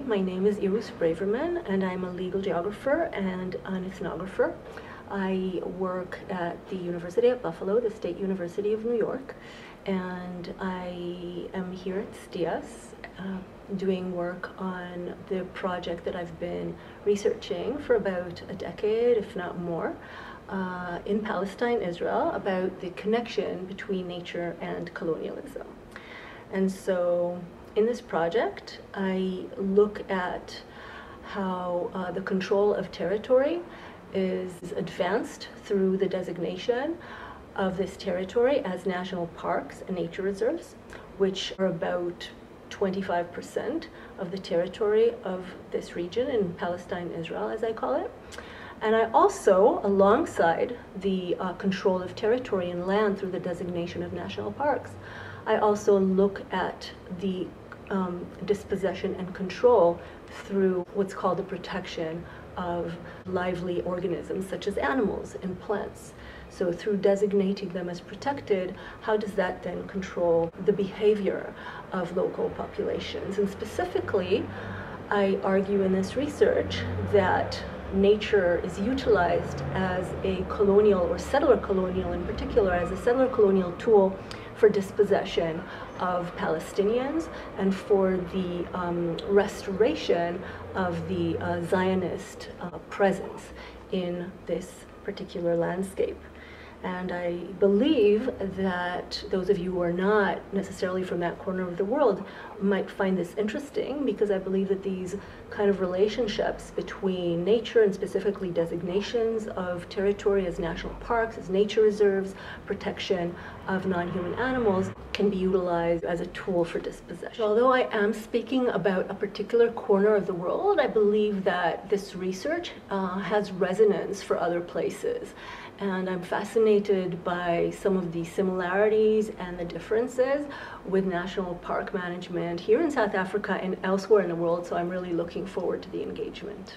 My name is Irus Braverman, and I'm a legal geographer and an ethnographer. I work at the University of Buffalo, the State University of New York, and I am here at STIAS doing work on the project that I've been researching for about a decade, if not more, in Palestine, Israel, about the connection between nature and colonialism. And so in this project, I look at how the control of territory is advanced through the designation of this territory as national parks and nature reserves, which are about 25% of the territory of this region in Palestine, Israel, as I call it. And I also, alongside the control of territory and land through the designation of national parks, I also look at the dispossession and control through what's called the protection of lively organisms such as animals and plants. So through designating them as protected, how does that then control the behavior of local populations? And specifically, I argue in this research that nature is utilized as a colonial or settler colonial, in particular as a settler colonial tool for dispossession of Palestinians and for the restoration of the Zionist presence in this particular landscape. And I believe that those of you who are not necessarily from that corner of the world might find this interesting, because I believe that these kind of relationships between nature and specifically designations of territory as national parks, as nature reserves, protection of non-human animals can be utilized as a tool for dispossession. Although I am speaking about a particular corner of the world, I believe that this research has resonance for other places. And I'm fascinated by some of the similarities and the differences with national park management here in South Africa and elsewhere in the world, so I'm really looking forward to the engagement.